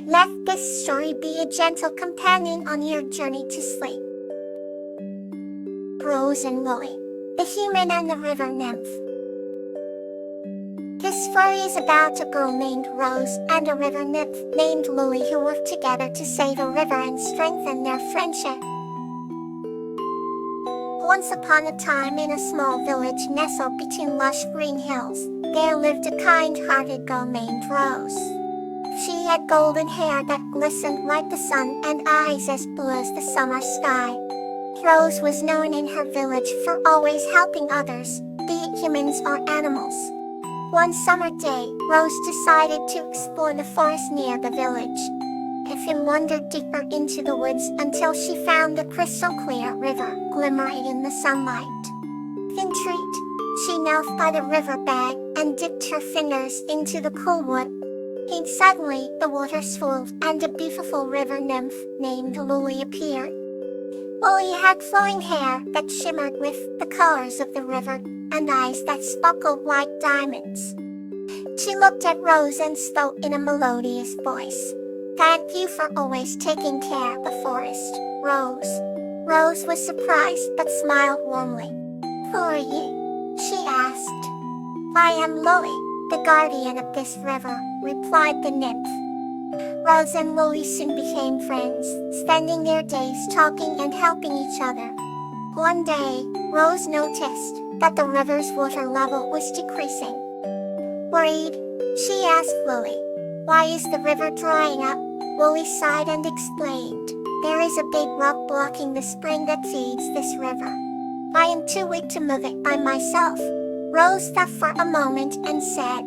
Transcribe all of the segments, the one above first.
Let this story be a gentle companion on your journey to sleep. Rose and Lily, the human and the river nymph. This story is about a girl named Rose and a river nymph named Lily who worked together to save a river and strengthen their friendship. Once upon a time, in a small village nestled between lush green hills, there lived a kind-hearted girl named Rose. She had golden hair that glistened like the sun and eyes as blue as the summer sky. Rose was known in her village for always helping others, be it humans or animals. One summer day, Rose decided to explore the forest near the village. She wandered deeper into the woods until she found a crystal-clear river glimmering in the sunlight. Intrigued, she knelt by the river bank and dipped her fingers into the cool water. And suddenly, the water swirled and a beautiful river nymph named Lily appeared. Lily had flowing hair that shimmered with the colors of the river and eyes that sparkled like diamonds. She looked at Rose and spoke in a melodious voice. "Thank you for always taking care of the forest, Rose." Rose was surprised but smiled warmly. "Who are you?" she asked. "I am Lily, the guardian of this river," replied the nymph. Rose and Lily soon became friends, spending their days talking and helping each other. One day, Rose noticed that the river's water level was decreasing. Worried, she asked Lily, "Why is the river drying up?" Lily sighed and explained, "There is a big rock blocking the spring that feeds this river. I am too weak to move it by myself." Rose thought for a moment and said,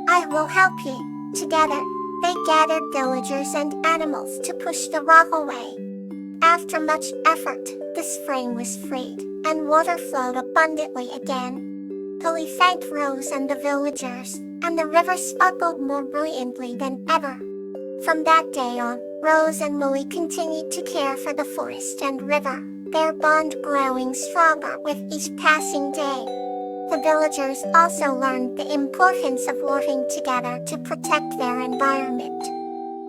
"I will help you." Together, they gathered villagers and animals to push the rock away. After much effort, the spring was freed, and water flowed abundantly again. Lily thanked Rose and the villagers, and the river sparkled more brilliantly than ever. From that day on, Rose and Lily continued to care for the forest and river, their bond growing stronger with each passing day. The villagers also learned the importance of working together to protect their environment.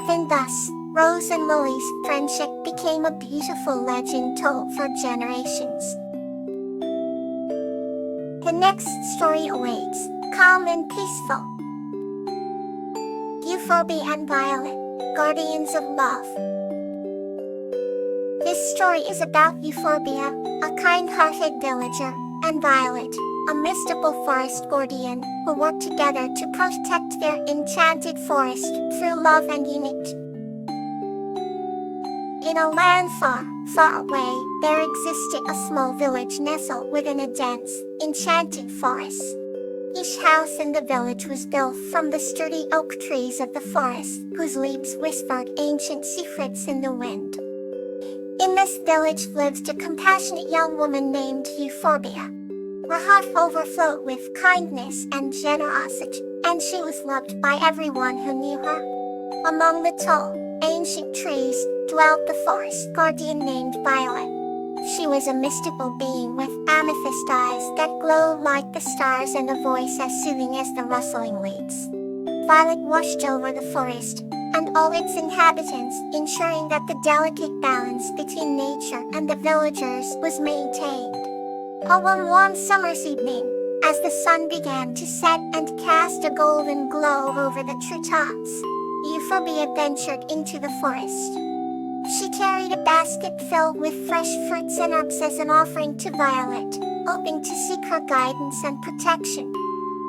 And thus, Rose and Lily's friendship became a beautiful legend told for generations. The next story awaits, calm and peaceful. Euphorbia and Violet, guardians of love. This story is about Euphorbia, a kind-hearted villager, and Violet, a mystical forest guardian, who work together to protect their enchanted forest through love and unity. In a land far, far away, there existed a small village nestled within a dense, enchanted forest. Each house in the village was built from the sturdy oak trees of the forest, whose leaves whispered ancient secrets in the wind. In this village lived a compassionate young woman named Euphorbia. Her heart overflowed with kindness and generosity, and she was loved by everyone who knew her. Among the tall, ancient trees dwelt the forest guardian named Violet. She was a mystical being with amethyst eyes that glowed like the stars and a voice as soothing as the rustling leaves. Violet watched over the forest and all its inhabitants, ensuring that the delicate balance between nature and the villagers was maintained. One warm summer's evening, as the sun began to set and cast a golden glow over the treetops, Euphorbia ventured into the forest. She carried a basket filled with fresh fruits and herbs as an offering to Violet, hoping to seek her guidance and protection.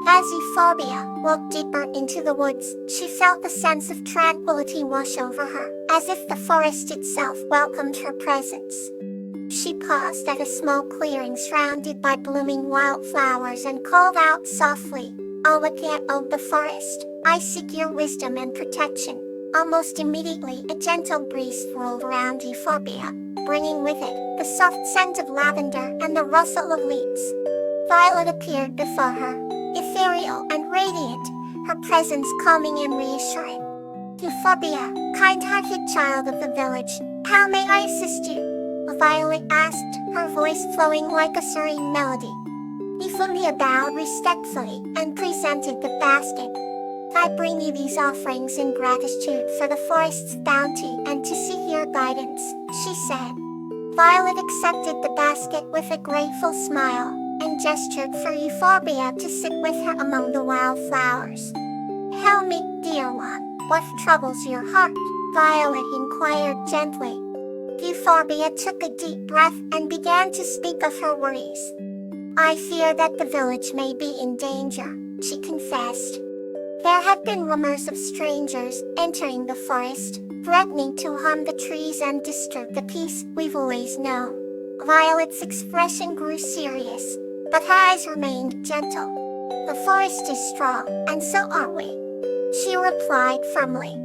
As Euphorbia walked deeper into the woods, she felt a sense of tranquility wash over her, as if the forest itself welcomed her presence. She paused at a small clearing surrounded by blooming wildflowers and called out softly, "Alakant of the forest, I seek your wisdom and protection." Almost immediately, a gentle breeze swirled around Euphorbia, bringing with it the soft scent of lavender and the rustle of leaves. Violet appeared before her, ethereal and radiant, her presence calming and reassuring. "Euphorbia, kind-hearted child of the village, how may I assist you?" Violet asked, her voice flowing like a serene melody. Euphorbia bowed respectfully and presented the basket. I bring you these offerings in gratitude for the forest's bounty and to seek your guidance, she said. Violet accepted the basket with a grateful smile and gestured for Euphorbia to sit with her among the wildflowers. Tell me, dear one, what troubles your heart? Violet inquired gently. Euphorbia took a deep breath and began to speak of her worries. I fear that the village may be in danger, she confessed. There have been rumors of strangers entering the forest, threatening to harm the trees and disturb the peace we've always known. Violet's expression grew serious, but her eyes remained gentle. The forest is strong, and so are we, she replied firmly.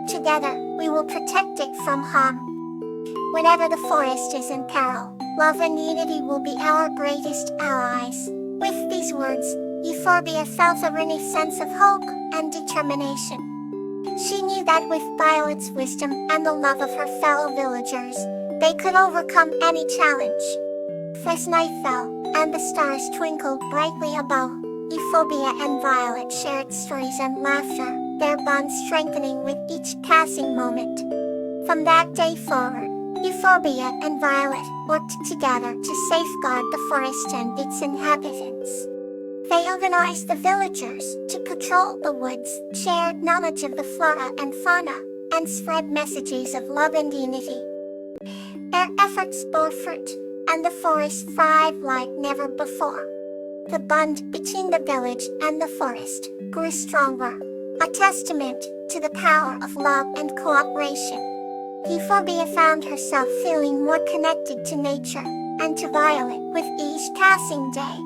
Together, we will protect it from harm. Whenever the forest is in peril, love and unity will be our greatest allies. With these words, Euphorbia felt a renewed sense of hope and determination. She knew that with Violet's wisdom and the love of her fellow villagers, they could overcome any challenge. As night fell, and the stars twinkled brightly above, Euphorbia and Violet shared stories and laughter, their bond strengthening with each passing moment. From that day forward, Euphorbia and Violet worked together to safeguard the forest and its inhabitants. They organized the villagers to patrol the woods, shared knowledge of the flora and fauna, and spread messages of love and unity. Their efforts bore fruit, and the forest thrived like never before. The bond between the village and the forest grew stronger, a testament to the power of love and cooperation. Euphorbia found herself feeling more connected to nature and to Violet with each passing day.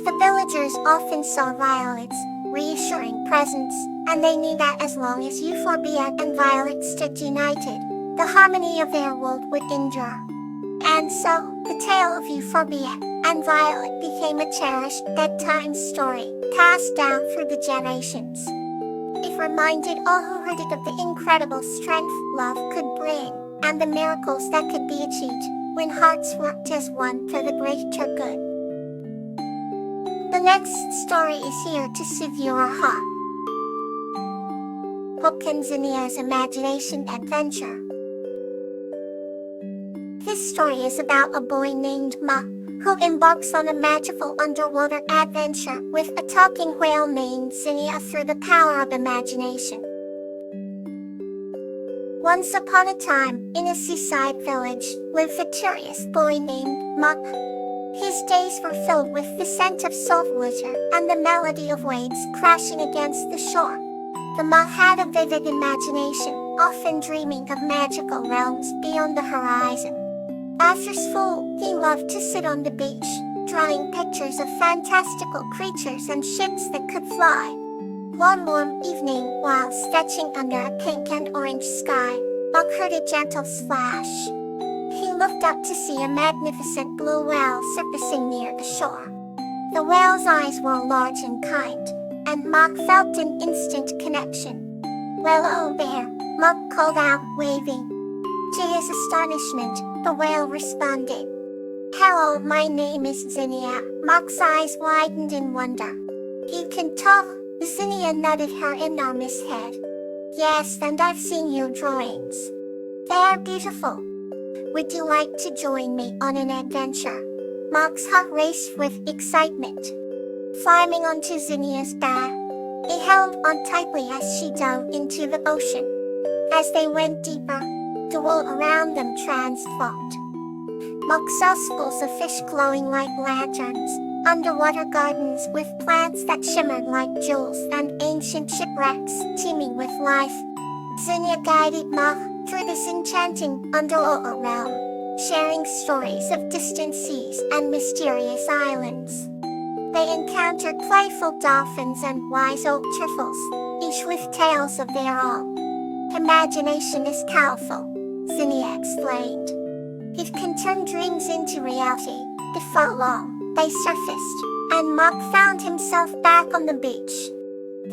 The villagers often saw Violet's reassuring presence, and they knew that as long as Euphorbia and Violet stood united, the harmony of their world would endure. And so, the tale of Euphorbia and Violet became a cherished bedtime story, passed down through the generations. It reminded all who heard it of the incredible strength love could bring, and the miracles that could be achieved when hearts worked as one for the greater good. The next story is here to soothe your heart. Hook and Zinnia's Imagination Adventure. This story is about a boy named Ma, who embarks on a magical underwater adventure with a talking whale named Zinnia through the power of imagination. Once upon a time, in a seaside village, lived a curious boy named Ma. His days were filled with the scent of salt water and the melody of waves crashing against the shore. The Ma had a vivid imagination, often dreaming of magical realms beyond the horizon. After school, he loved to sit on the beach, drawing pictures of fantastical creatures and ships that could fly. One warm evening, while sketching under a pink and orange sky, Ma heard a gentle splash. He looked up to see a magnificent blue whale surfacing near the shore. The whale's eyes were large and kind, and Mok felt an instant connection. "Hello there," Mok called out, waving. To his astonishment, the whale responded. "Hello, my name is Zinnia." Mok's eyes widened in wonder. "You can talk?" Zinnia nodded her enormous head. "Yes, and I've seen your drawings. They are beautiful. Would you like to join me on an adventure?" Mok's heart raced with excitement. Climbing onto Zinnia's back, he held on tightly as she dove into the ocean. As they went deeper, the world around them transformed. Mok saw schools of fish glowing like lanterns, underwater gardens with plants that shimmered like jewels, and ancient shipwrecks teeming with life. Zinnia guided Mok through this enchanting underwater realm, sharing stories of distant seas and mysterious islands. They encountered playful dolphins and wise old turtles, each with tales of their own. "Imagination is powerful," Zinnia explained. "It can turn dreams into reality." Before long, they surfaced, and Mok found himself back on the beach.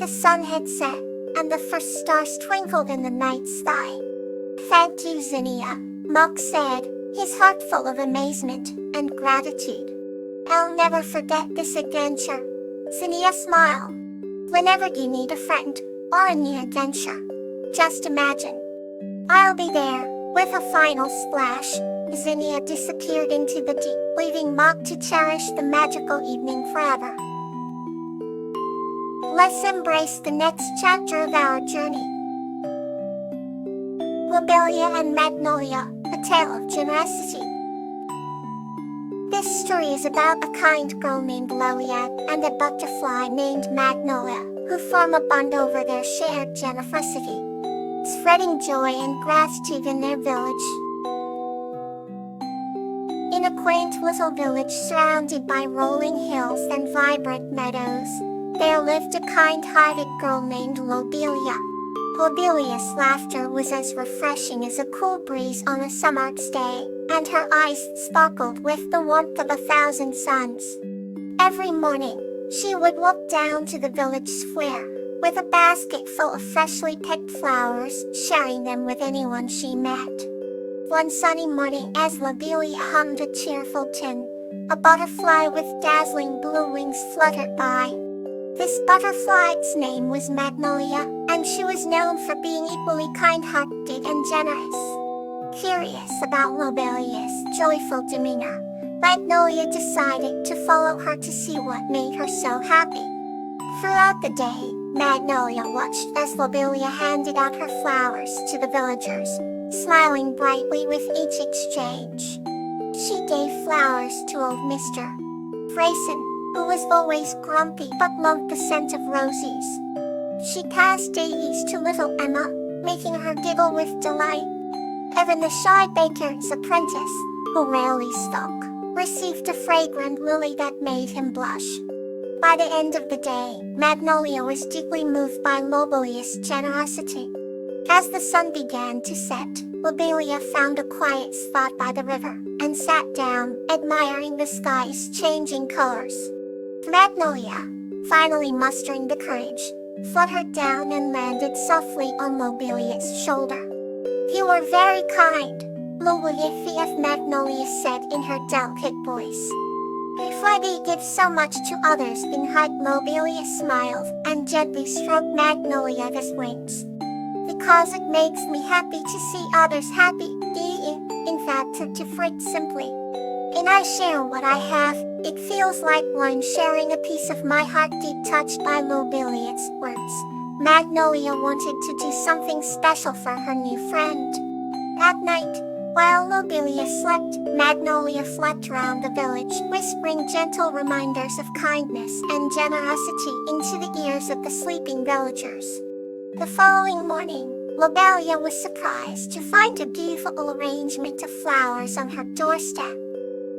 The sun had set, and the first stars twinkled in the night sky. "Thank you, Zinnia," Mok said, his heart full of amazement and gratitude. "I'll never forget this adventure." Zinnia smiled. "Whenever you need a friend, or a new adventure. Just imagine. I'll be there. With a final splash, Zinnia disappeared into the deep, leaving Mok to cherish the magical evening forever. Let's embrace the next chapter of our journey. Lobelia and Magnolia, a tale of generosity. This story is about a kind girl named Lolia and a butterfly named Magnolia, who form a bond over their shared generosity, spreading joy and gratitude in their village. In a quaint little village surrounded by rolling hills and vibrant meadows, there lived a kind-hearted girl named Lobelia. Lobelia's laughter was as refreshing as a cool breeze on a summer's day, and her eyes sparkled with the warmth of 1,000 suns. Every morning, she would walk down to the village square, with a basket full of freshly picked flowers, sharing them with anyone she met. One sunny morning, as Lobelia hummed a cheerful tune, a butterfly with dazzling blue wings fluttered by. This butterfly's name was Magnolia, and she was known for being equally kind-hearted and generous. Curious about Lobelia's joyful demeanor, Magnolia decided to follow her to see what made her so happy. Throughout the day, Magnolia watched as Lobelia handed out her flowers to the villagers, smiling brightly with each exchange. She gave flowers to old Mr. Freyson, who was always grumpy but loved the scent of roses. She passed daisies to little Emma, making her giggle with delight. Even the shy baker's apprentice, who rarely spoke, received a fragrant lily that made him blush. By the end of the day, Magnolia was deeply moved by Lobelia's generosity. As the sun began to set, Lobelia found a quiet spot by the river and sat down, admiring the sky's changing colors. Magnolia, finally mustering the courage, fluttered down and landed softly on Lobelia's shoulder. "You were very kind," Lobelia Magnolia said in her delicate voice. "If I give so much to others in height," Lobelia smiled and gently stroked Magnolia's wings. "Because it makes me happy to see others happy, in fact, to phrase simply. And I share what I have, it feels like one sharing a piece of my heart." Deep touched by Lobelia's words, Magnolia wanted to do something special for her new friend. That night, while Lobelia slept, Magnolia flew around the village, whispering gentle reminders of kindness and generosity into the ears of the sleeping villagers. The following morning, Lobelia was surprised to find a beautiful arrangement of flowers on her doorstep.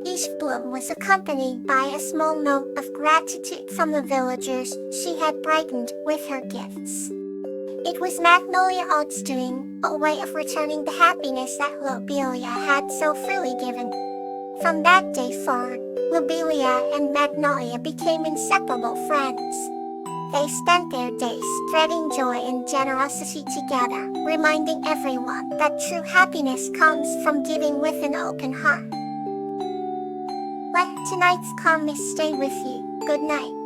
Each bloom was accompanied by a small note of gratitude from the villagers she had brightened with her gifts. It was Magnolia's doing, a way of returning the happiness that Lobelia had so freely given. From that day forward, Lobelia and Magnolia became inseparable friends. They spent their days spreading joy and generosity together, reminding everyone that true happiness comes from giving with an open heart. Let tonight's calmness stay with you. Good night.